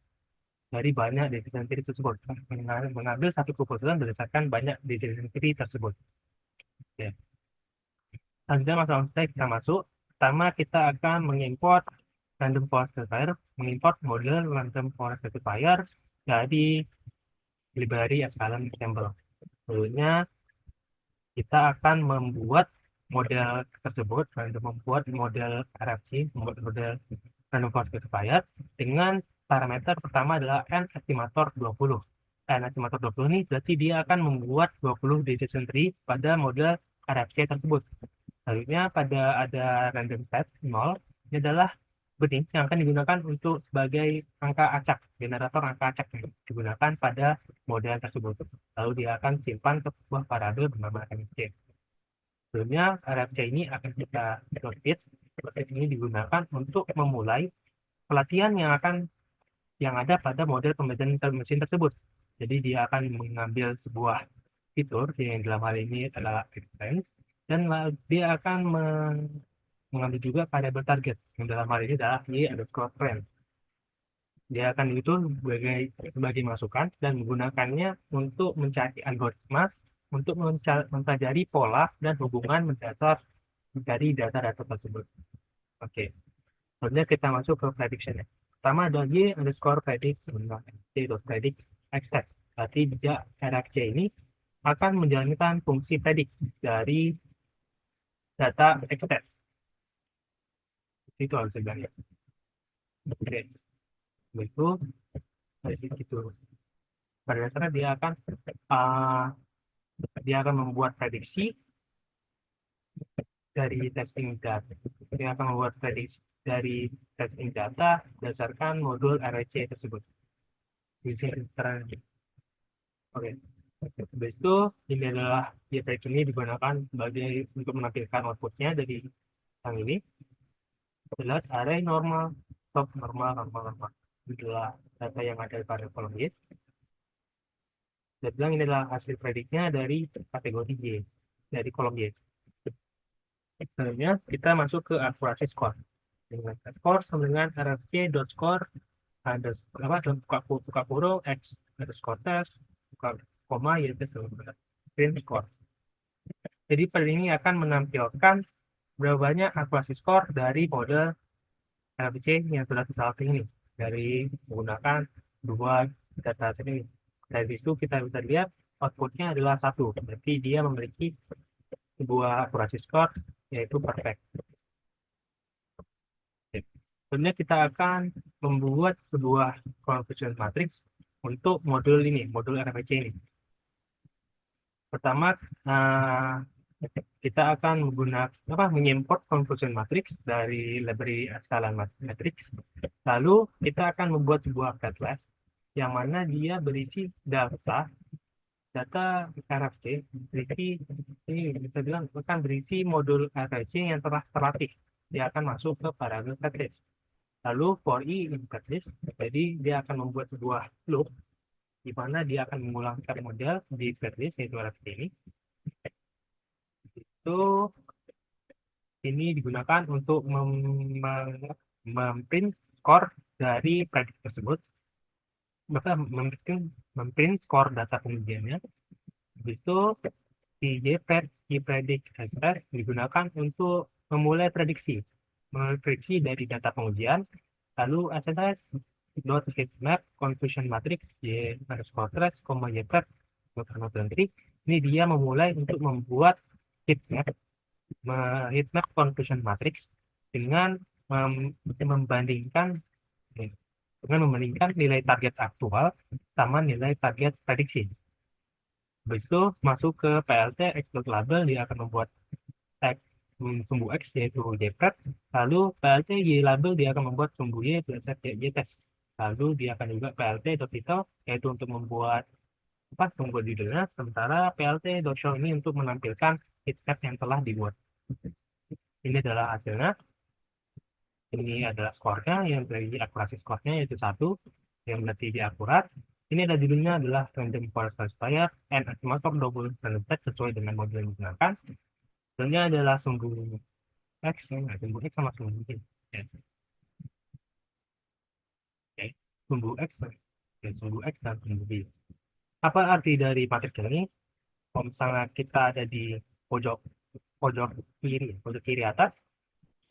dari banyak decision tree tersebut. Mengambil satu keputusan berdasarkan banyak decision tree tersebut. Ya. Selanjutnya kita masuk. Pertama kita akan mengimport Random Forest Classifier, mengimport model Random Forest Classifier dari library Asylum Ensemble. Selanjutnya kita akan membuat model tersebut, membuat model RFC, membuat model Random Forest Classifier dengan parameter pertama adalah N estimator 20. N estimator 20 ini berarti dia akan membuat 20 decision tree pada model RFC tersebut. Selanjutnya pada ada random set 0, ini adalah benih yang akan digunakan untuk sebagai angka acak, generator angka acak yang digunakan pada model tersebut. Lalu dia akan simpan ke sebuah variabel bernama RFC. Sebelumnya RFC ini akan kita plotted. Plotted ini digunakan untuk memulai pelatihan yang ada pada model pembelajaran mesin tersebut. Jadi dia akan mengambil sebuah fitur yang dalam hal ini adalah reference, dan dia akan mengambil juga variabel target yang dalam hal ini adalah y_trend. Dia akan itu sebagai masukan dan menggunakannya untuk mencari algoritma untuk mempelajari pola dan hubungan mendasar dari data-data tersebut. Oke, selanjutnya kita masuk ke prediction. Pertama ada y_predict y.predict access. Berarti dia RFC ini akan menjalankan fungsi predict dari data access. Itu harus dibilang. Oke, itu itu. Pada dasarnya dia akan membuat prediksi dari testing data. Dia akan membuat prediksi dari testing data berdasarkan modul RFC tersebut. Oke. Habis itu ini adalah predict ini digunakan sebagai untuk menampilkan outputnya dari yang ini. jelas array normal, top normal. Itulah data yang ada pada kolom Y. Saya bilang ini adalah hasil prediknya dari kategori Y, dari kolom Y. Selanjutnya kita masuk ke akurasi score. Dengan score sama dengan rfc.score ada apa buka kurung x underscore test buka koma yaitu sebenarnya print score. Jadi pada ini akan menampilkan berapa banyak akurasi skor dari model RFC yang sudah kita latih ini dari menggunakan dua data set ini. Dari situ kita bisa lihat outputnya adalah 1, berarti dia memiliki sebuah akurasi skor yaitu perfect. Sebenarnya kita akan membuat sebuah conversion matrix untuk modul ini, modul RFC ini. Pertama, kita akan menggunakan mengimport conversion matrix dari library Epsilon matrix. Lalu kita akan membuat sebuah class yang mana dia berisi data RFC, berisi ini bisa bilang akan berisi modul RFC yang telah terlatih. Dia akan masuk ke variabel factlist. Lalu for i in factlist, jadi dia akan membuat sebuah loop di mana dia akan mengulangkan model di factlist yaitu RFC ini. Itu ini digunakan untuk memprint skor dari predik tersebut, bahkan memprint skor data pengujiannya. Habis itu si JPredict express digunakan untuk memulai prediksi dari data pengujian. Lalu SSS heatmap confusion matrix y underscore trace, jpred ini dia memulai untuk membuat heatmap confusion matrix dengan membandingkan nilai target aktual sama nilai target prediksi. Habis itu masuk ke PLT x.label, dia akan membuat sumbu x yaitu jpred, lalu PLT y label dia akan membuat sumbu y berdasar y-test. Lalu dia akan juga PLT.title yaitu untuk membuat sumbu judulnya, sementara PLT.show ini untuk menampilkan heatmap yang telah dibuat. Ini adalah hasilnya. Ini adalah skornya, yang dari akurasi skornya yaitu 1, yang berarti dia akurat. Ini ada judulnya adalah random forest classifier and estimator double random set sesuai dengan model yang digunakan. Hasilnya adalah sumbu x, sumbu x sama sumbu y. Sumbu x, sumbu x dan sumbu y. Apa arti dari matriks ini? Kalau misalnya kita ada di pojok kiri atas,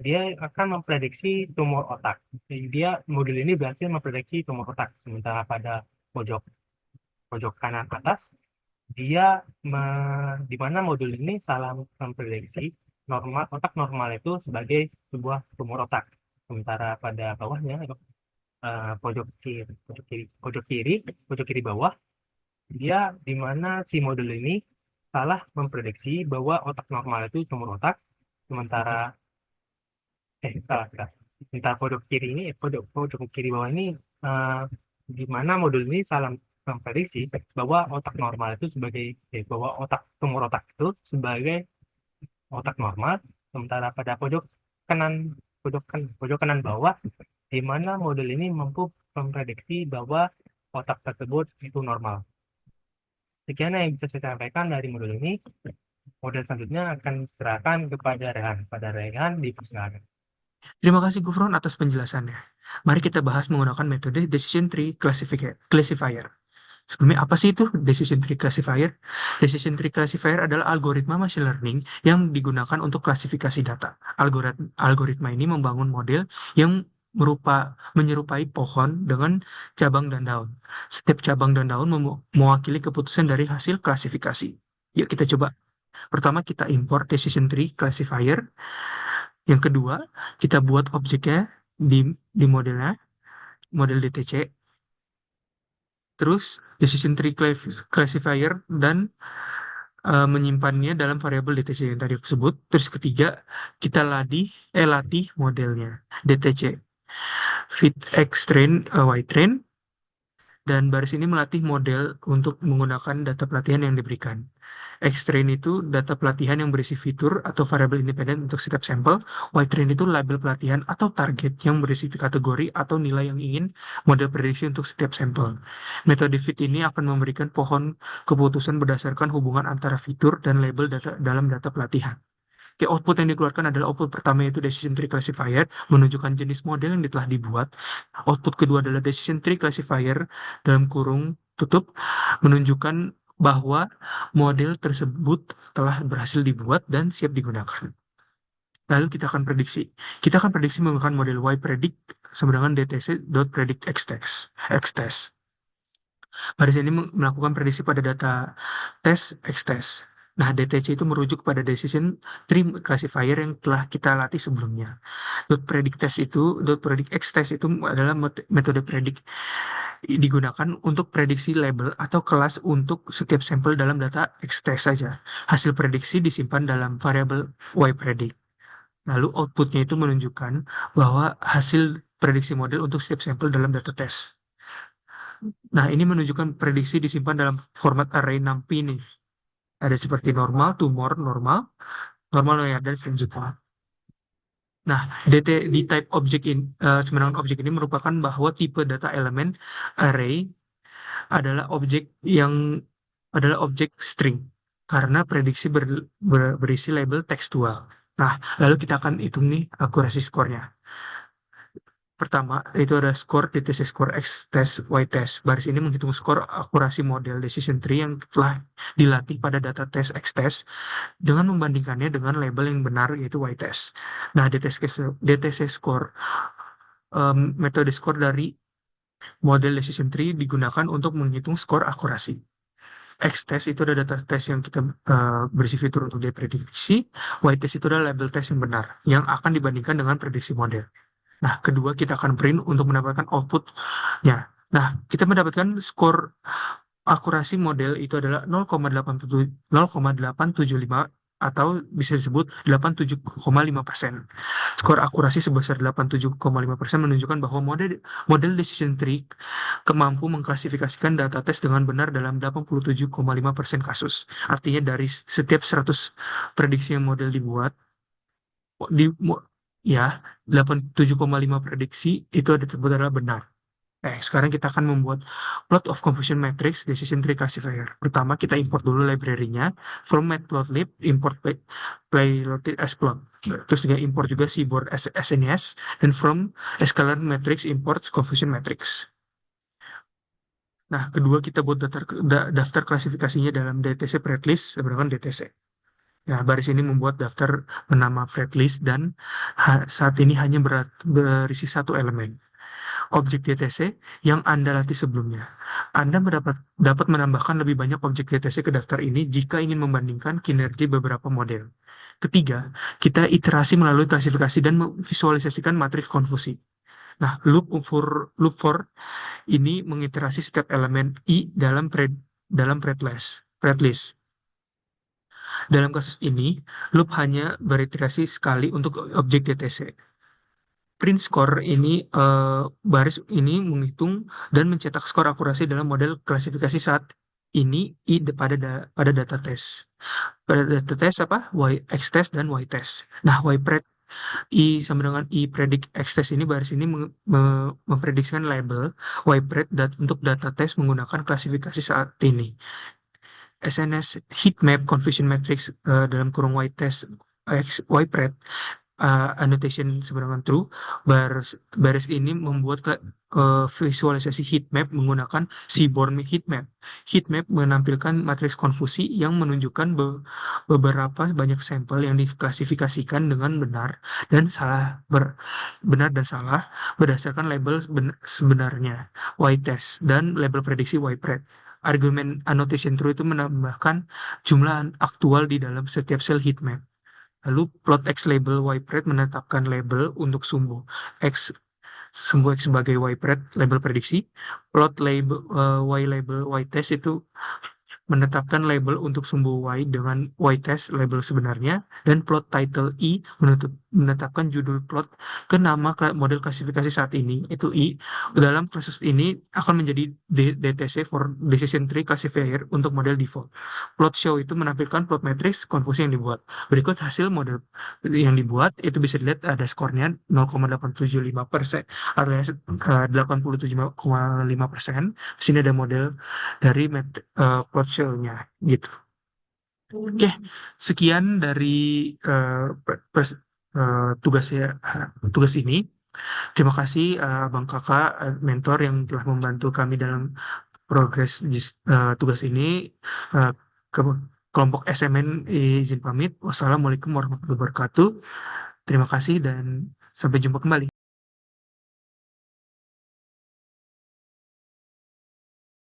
dia akan memprediksi tumor otak. Jadi modul ini berhasil memprediksi tumor otak. Sementara pada pojok kanan atas, dia di mana modul ini salah memprediksi otak normal itu sebagai sebuah tumor otak. Sementara pada bawahnya pojok kiri bawah, dia di mana si modul ini salah memprediksi bahwa otak normal itu tumor otak. Sementara Sementara pojok kiri bawah ini di mana modul ini salah memprediksi bahwa otak normal itu sebagai bahwa tumor otak itu sebagai otak normal. Sementara pada pojok kanan bawah, di mana modul ini mampu memprediksi bahwa otak tersebut itu normal. Sekian yang bisa saya sampaikan dari modul ini. Model selanjutnya akan diserahkan kepada Rehan. Pada Rehan dipersilakan. Terima kasih Gufron atas penjelasannya. Mari kita bahas menggunakan metode Decision Tree Classifier. Sebelumnya, apa sih itu Decision Tree Classifier? Decision Tree Classifier adalah algoritma machine learning yang digunakan untuk klasifikasi data. Algoritma ini membangun model yang menyerupai pohon dengan cabang dan daun. Setiap cabang dan daun mewakili keputusan dari hasil klasifikasi. Yuk kita coba. Pertama, kita import Decision Tree Classifier. Yang kedua, kita buat objeknya di modelnya, model DTC. Terus Decision Tree Classifier dan menyimpannya dalam variabel DTC yang tadi aku sebut. Terus ketiga, kita latih modelnya DTC fit X train Y train, dan baris ini melatih model untuk menggunakan data pelatihan yang diberikan. X-train itu data pelatihan yang berisi fitur atau variabel independen untuk setiap sampel. Y-train itu label pelatihan atau target yang berisi kategori atau nilai yang ingin model prediksi untuk setiap sampel. Metode fit ini akan memberikan pohon keputusan berdasarkan hubungan antara fitur dan label data dalam data pelatihan. Oke, output yang dikeluarkan adalah output pertama yaitu decision tree classifier menunjukkan jenis model yang telah dibuat. Output kedua adalah decision tree classifier dalam kurung tutup menunjukkan bahwa model tersebut telah berhasil dibuat dan siap digunakan. Lalu kita akan prediksi. Kita akan prediksi menggunakan model yPredict sama dengan dtc.predict xtest. Baris ini melakukan prediksi pada data tes xtest. Nah, DTC itu merujuk pada decision tree classifier yang telah kita latih sebelumnya. .predict xtest itu adalah metode predict digunakan untuk prediksi label atau kelas untuk setiap sampel dalam data xtest saja. Hasil prediksi disimpan dalam variabel yPredict. Lalu outputnya itu menunjukkan bahwa hasil prediksi model untuk setiap sampel dalam data tes. Nah, ini menunjukkan prediksi disimpan dalam format array NumPy nih. Ada seperti normal, tumor, normal, linear, dan selanjutnya. Nah, di type object sebenarnya objek ini merupakan bahwa tipe data elemen array adalah objek string karena prediksi berisi label tekstual. Nah, lalu kita akan hitung nih akurasi skornya. Pertama, itu ada skor DTC score xtest ytest. Baris ini menghitung skor akurasi model decision tree yang telah dilatih pada data tes xtest dengan membandingkannya dengan label yang benar yaitu ytest. Nah, DTC score metode skor dari model decision tree digunakan untuk menghitung skor akurasi. Xtest itu ada data tes yang kita berisi fitur untuk diprediksi. Ytest itu adalah label tes yang benar yang akan dibandingkan dengan prediksi model. Nah, kedua kita akan print untuk mendapatkan outputnya. Nah, kita mendapatkan skor akurasi model itu adalah 0,875 atau bisa disebut 87,5%. Skor akurasi sebesar 87,5% menunjukkan bahwa model decision tree mampu mengklasifikasikan data tes dengan benar dalam 87,5% kasus. Artinya dari setiap 100 prediksi yang model dibuat, 87,5 prediksi itu disebut adalah benar. Sekarang kita akan membuat plot of confusion matrix decision tree classifier. Pertama, kita import dulu library-nya. From matplotlib, import playloaded as plot. Terus juga import juga seaboard SNES. Dan from scalar matrix, import confusion matrix. Nah, kedua kita buat daftar klasifikasinya dalam DTC pretlist, sebenarnya DTC. Nah, baris ini membuat daftar bernama pretlist dan saat ini hanya berisi satu elemen. Objek DTC yang Anda latih sebelumnya. Anda dapat menambahkan lebih banyak objek DTC ke daftar ini jika ingin membandingkan kinerja beberapa model. Ketiga, kita iterasi melalui klasifikasi dan memvisualisasikan matriks konfusi. Nah, loop for ini mengiterasi setiap elemen I dalam pretlist. Dalam kasus ini, loop hanya beriterasi sekali untuk objek DTC. Print score ini baris ini menghitung dan mencetak skor akurasi dalam model klasifikasi saat ini pada data tes. Pada data tes xtest dan ytest. Nah, sama dengan yPredict xtest ini baris ini memprediksikan label yPred untuk data tes menggunakan klasifikasi saat ini. SNS heatmap confusion matrix dalam kurung ytest yPred annotation sebenarnya true. Baris ini membuat visualisasi heatmap menggunakan seaborn heatmap. Heatmap menampilkan matriks konfusi yang menunjukkan beberapa banyak sampel yang diklasifikasikan dengan benar dan salah berdasarkan label sebenarnya ytest dan label prediksi yPred. Argumen annotation true itu menambahkan jumlah aktual di dalam setiap sel heatmap. Lalu plot X label yPred menetapkan label untuk sumbu X sebagai yPred label prediksi. Plot label Y label ytest itu menetapkan label untuk sumbu Y dengan ytest label sebenarnya. Dan plot title I menetapkan judul plot ke nama model klasifikasi saat ini, itu I. Dalam kasus ini akan menjadi DTC for Decision Tree Classifier untuk model default. Plot show itu menampilkan plot matrix konfusi yang dibuat. Berikut hasil model yang dibuat, itu bisa dilihat ada skornya 0,875%, alias 87,5%. Di sini ada model dari plot show-nya gitu. Oke, sekian dari tugas ini. Terima kasih Bang Kakak, mentor yang telah membantu kami dalam progres tugas ini. Ke kelompok SMN izin pamit. Wassalamualaikum warahmatullahi wabarakatuh. Terima kasih dan sampai jumpa kembali.